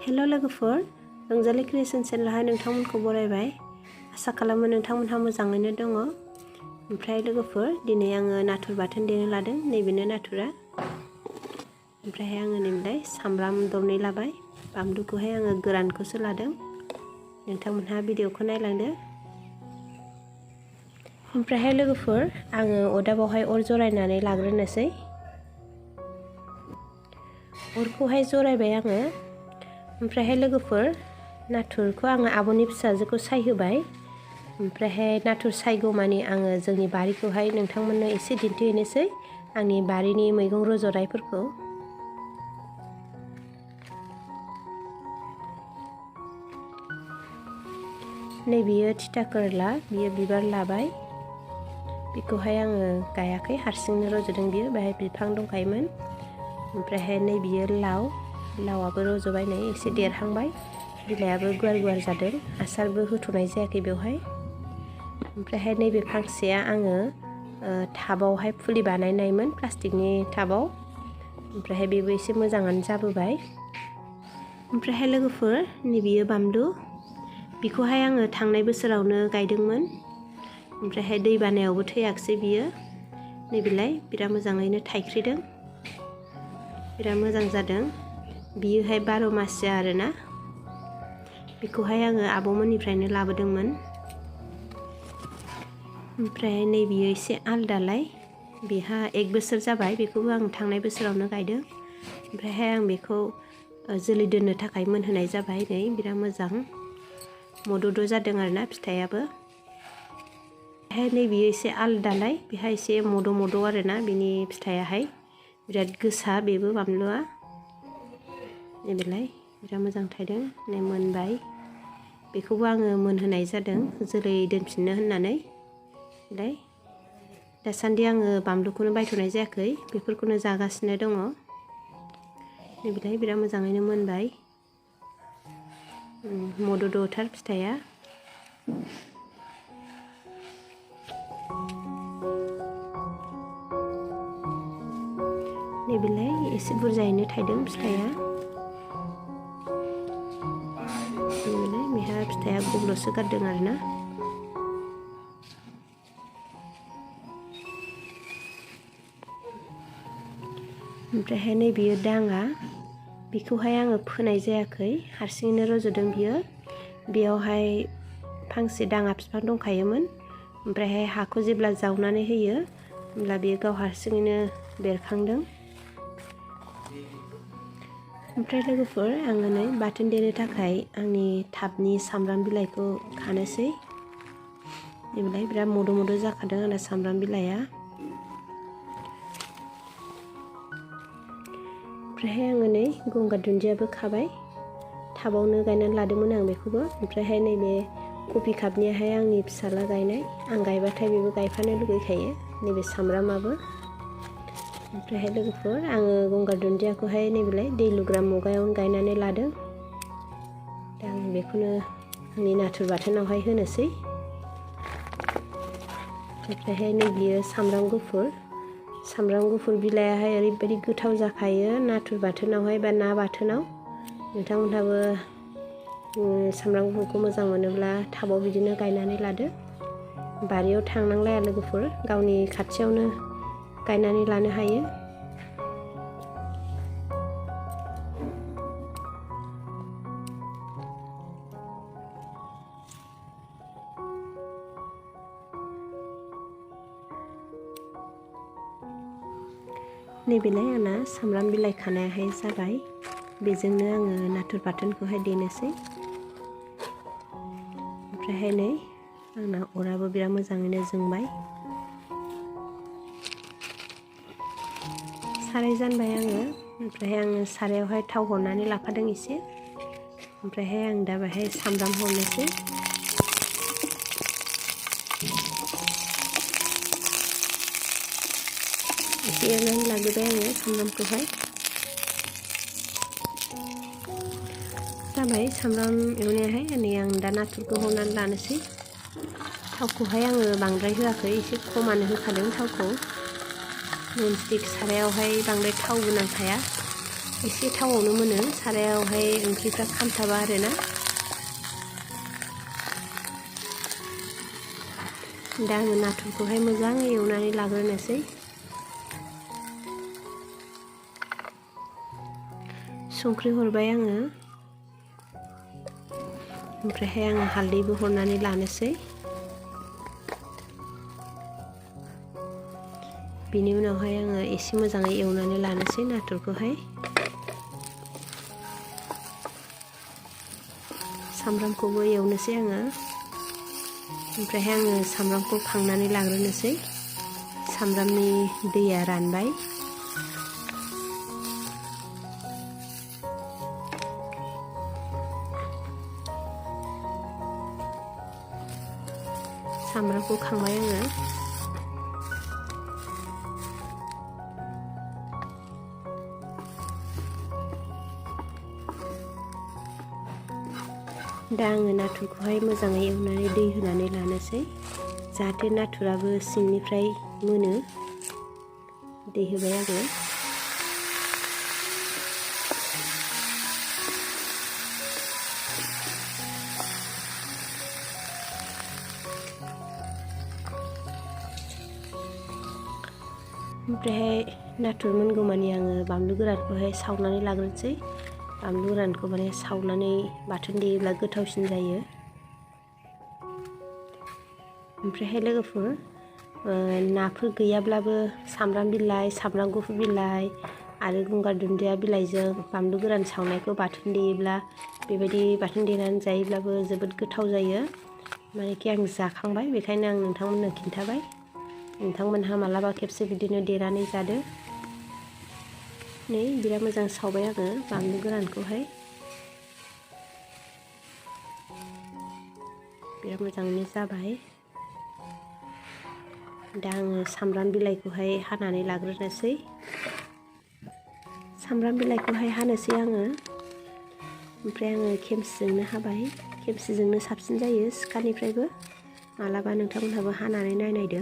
Hello लोगोफोर, रंजालिक्रिएशन चेनेलावहाय नोंथांमोनखौ बरायबाय। आसा खालामो नोंथांमोनहा मोजाङैनो दङ। ओमफ्राय लोगोफोर, दिनै आङो नाथुर बाथोन देनो लादों। नैबेनो नाथुरा। ओमफ्रायहाय आङो नैबेलाय सामब्राम दरनै लाबाय। बानलुखौहाय आङो गोरानखौसो लादों। नोंथांमोनहा भिडिअखौ नायलांदो। ओमफ्रायहाय लोगोफोर, आङो अरदाबावहाय अर जरायनानै लाग्रोनोसै। अरखौहाय जरायबाय आङो। ओमफ्रायहाय लोगोफोर, नाथुरखौ आङो आब'नि फिसाजोखौ सायहोबाय। ओमफ्रायहाय नाथुर सायगौमानि आङो जोंनि बारिखौहाय नोंथांमोननो एसे दिन्थिहैनोसै, आंनि बारिनि मैगं रज'नायफोरखौ। नै बियो थिथा केरेला, बियो बिबार लाबाय। बेखौहाय आङो गायाखै, हारसिंनो रज'दों बियो, बेहाय बिफां दंखायोमोन। ओमफ्रायहाय नै बियो लाव, लावआबो रज'बाय, नै एसे देरहांबाय, बिलाइआबो गुवार गुवार जादों, हासारबो होथ'नाय जायाखै बेवहाय। ओमफ्रायहाय नैबे फांसेया आङो टाबावहाय फुलि बानायनायमोन, प्लास्टिकनि टाबाव। ओमफ्रायहाय बेबो एसे मोजाङानो जाबोबाय। ओमफ्रायहाय लोगोफोर, नैबेयो बानलु, बेखौहाय आङो थांनाय बोसोरावनो गायदोंमोन। ओमफ्रायहाय दै बानायावबो थैयाखिसै बियो। नैबेलाय बिराद मोजाङैनो थाइख्रिदों, बिराद मोजां जादों। बियोहाय 12 मासिया आरोना। बेखौहाय आङो आब'मोननिफ्रायनो लाबोदोंमोन। ओमफ्राय नै बियो एसे आलदालाय, बेहा 1 बोसोर जाबाय, बेखौबो आं थांनाय बोसोरावनो गायदों। ओमफ्रायहाय आं बेखौ जोलै दोननो थाखाय मोनहोनाय जाबाय। नै बिराद मोजां मदद' जादों आरोना फिथाइयाबो। बेहाय नै बियो एसे आलदालाय, बेहा एसे मद' आरोना बिनि फिथाइयाहाय। बिराद गोसा बेबो बानलुआ। नैबेलाय बिराद मोजां थायदों, नै मोनबाय। बेखौबो आङो मोनहोनाय जादों जोलै दोनफिननो होननानै। दासान्दि आङो बानलुखौनो बायथ'नाय जायाखै, बेफोरखौनो जागासिनो दङ। नैबेलाय बिराद मोजाङैनो मोनबाय, मद'द'थार फिथाइया। नैबेलाय एसे बुरजायैनो थायदों फिथाइया। नैबेलाय बेहा फिथाइया गब्ल'सो गारदों आरोना। ओमफ्रायहाय नै बियो दाङा, बेखौहाय आङो फोनाय जायाखै, हारसिङैनो रज'दों बियो। बेयावहाय फांसे दाङा बिफां दंखायोमोन। ओमफ्रायहाय हाखौ जेब्ला जावनानै होयो, होमब्ला बेयो गाव हारसिङैनो बेरखांदों। ओमफ्राय लोगोफोर, आङो नै बाथोन देनो थाखाय आंनि टाबनि सामब्राम बिलाइखौ खानोसै। नैबेलाय बिराद मद' जाखादों आंना सामब्राम बिलाइया। ओमफ्रायहाय आङो नै गंगार दुन्दियाबो खाबाय, टाबावनो गायनानै लादोंमोन आं बेखौबो। ओमफ्रायहाय नैबे कफि कापनियाहाय आंनि फिसाला गायनाय, आं गायबाथाय बेबो गायफानो लुगैखायो, नैबे सामब्रामाबो। ओमफ्रायहाय लोगोफोर, आङो गंगार दुन्दियाखौहाय नैबेलाय दै लुग्रा मुगायावनो गायनानै लादों। दा आं बेखौनो आंनि नाथुर बाथोनावहाय होनोसै। ओमफ्रायहाय नै बियो सामब्राम गुफुर, सामब्राम गुफुर बिलाइयाहाय ओरैबायदि गोथाव जाखायो नाथुर बाथोनावहाय बा ना बाथोनाव। नोंथांमोनहाबो सामब्राम गुफुरखौ मोजां मोनोब्ला टाबाव बिदिनो गायनानै लादो। बारियाव थांनांलाया लोगोफोर, गावनि खाथियावनो गायनानै लानो हायो। नैबेलाय आंना सामब्राम बिलाइ खानायाहाय जाबाय, बेजोंनो आङो नाथुर बाथोनखौहाय देनोसै। ओमफ्रायहाय नै आंना अराबो बिराद मोजाङैनो जोंबाय। साराय जानबाय आङो। ओमफ्रायहाय आङो सारायावहाय थाव हरनानै लाखादों एसे। ओमफ्रायहाय आं दा बेहाय सामब्राम हरनोसै। एसे एरनानै लाग्रोबाय आङो सामब्रामखौहाय। जाबाय सामब्राम एवनायाहाय, नै आं दा नाथुरखौ हरनानै लानोसै। थावखौहाय आङो बांद्राय होआखै, एसे खमानो होखादों थावखौ। नन स्टिक सारायावहाय बांद्राय थावबो नांखाया। एसे थावआवनो मोनो सारायावहाय ओंख्रिफ्रा खामथाबा आरोना। दा आङो नाथुरखौहाय मोजाङै एवनानै लाग्रोनोसै। संख्रि हरबाय आङो, ओमफ्रायहाय आङो हालदैबो हरनानै लानोसै। बिनि उनावहाय आङो एसे मोजाङै एवनानै लानोसै नाथुरखौहाय। सामब्रामखौबो एवनोसै आङो, ओमफ्रायहाय आङो सामब्रामखौ खांनानै लाग्रोनोसै। सामब्रामनि दैया रानबाय। सामब्रामखौ खांबाय आङो। दा आङो नाथुरखौहाय मोजाङै एवनानै दै होनानै लानोसै, जाहाथे नाथुराबो सिंनिफ्राय मोनो। दै होबाय आङो। ओमफ्रायहाय नाथुर मोनगौमानि आङो बानलु गोरानखौहाय सावनानै लाग्रोनोसै। बानलु गोरानखौ माने सावनानै बाथोन देयोब्ला गोथावसिन जायो। ओमफ्रायहाय लोगोफोर, नाफोर गैयाब्लाबो सामब्राम बिलाइ, सामब्राम गुफुर बिलाइ आरो गंगार दुन्दिया बिलाइजों बानलु गोरान सावनायखौ बाथोन देयोब्ला, बेबायदि बाथोन देनानै जायोब्लाबो जोबोद गोथाव जायो। मानेखि आं जाखांबाय, बेखायनो आं नोंथांमोननो खिन्थाबाय। नोंथांमोनहा मालाबा खेबसे बिदिनो देनानै जादो। नै बिराद मोजां सावबाय आङो बानलु गोरानखौहाय। बिराद मोजाङैनो जाबाय। दा आङो सामब्राम बिलाइखौहाय हानानै लाग्रोनोसै। सामब्राम बिलाइखौहाय हानोसै आङो, ओमफ्राय आङो खेमसिजोंनो हाबाय। खेमसिजोंनो साबसिन जायो सिखानिफ्रायबो। मालाबा नोंथांमोनहाबो हानानै नायदो।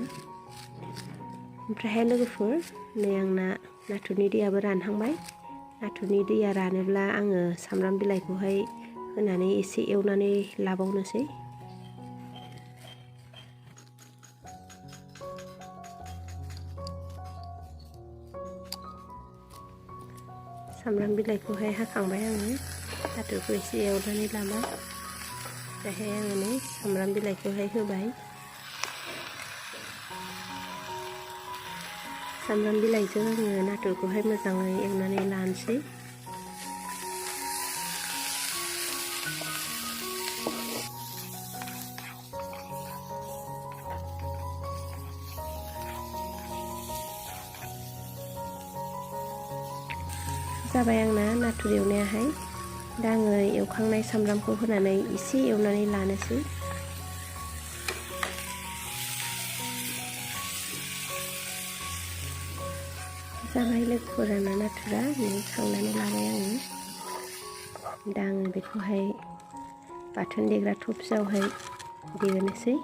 ओमफ्रायहाय लोगोफोर, नै आंना नाथुरनि दैयाबो रानहांबाय। नाथुरनि दैया रानोब्ला आङो सामब्राम बिलाइखौहाय होनानै एसे एवनानै लाबावनोसै। सामब्राम बिलाइखौहाय हाखांबाय आङो, नाथुरखौ एसे एवनानै लाबाय। ओमफ्रायहाय आङो नै सामब्राम बिलाइखौहाय होबाय। सामब्राम बिलाइजों आङो नाथुरखौहाय मोजाङै एवनानै लानोसै। जाबाय आंना नाथुर एवनायाहाय। दा आङो एवखांनाय सामब्रामखौ होनानै एसे एवनानै लानोसै। जाबाय लोगोफोर आंना नाथुरा, नै खांनानै लाबाय आङो। दा आङो बेखौहाय बाथोन देग्रा थफसियावहाय देनोसै।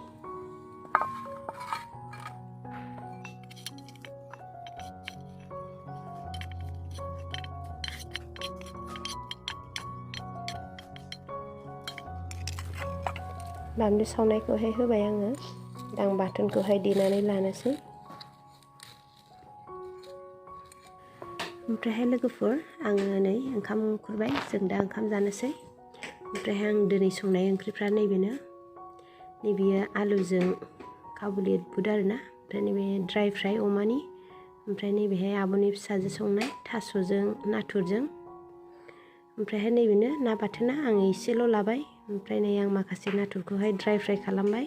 बानलु सावनायखौहाय होबाय आङो। दा आं बाथोनखौहाय देनानै लानोसै। ओमफ्रायहाय लोगोफोर, आङो नै ओंखाम खुरबाय। जों दा ओंखाम जानोसै। ओमफ्रायहाय आं दिनै संनाय ओंख्रिफ्रा नैबेनो। नैबेयो आलुजों काबुलि बुट आरोना। ओमफ्राय नैबे ड्राइ फ्राइ अमानि। ओमफ्राय नैबेहाय आब'नि फिसाजो संनाय थास'जों नाथुरजों। ओमफ्रायहाय नैबेनो ना बाथोना, आङो एसेल' लाबाय। ओमफ्राय नै आं माखासे नाथुरखौहाय ड्राइ फ्राइ खालामबाय।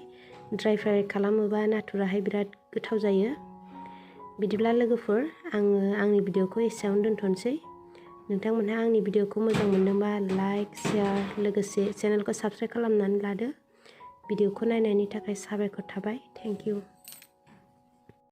ड्राइ फ्राइ खालामोबा नाथुराहाय बिराद गोथाव जायो। बिदिब्ला लोगोफोर, आङो आंनि भिडिअखौ एसेयावनो दोनथ'नोसै। नोंथांमोनहा आंनि भिडिअखौ मोजां मोनदोंबा लाइक, शेयार, लोगोसे चेनेलखौ साबस्क्राइब खालामनानै लादो। भिडिअखौ नायनायनि थाखाय साबायखर थाबाय। Thank you.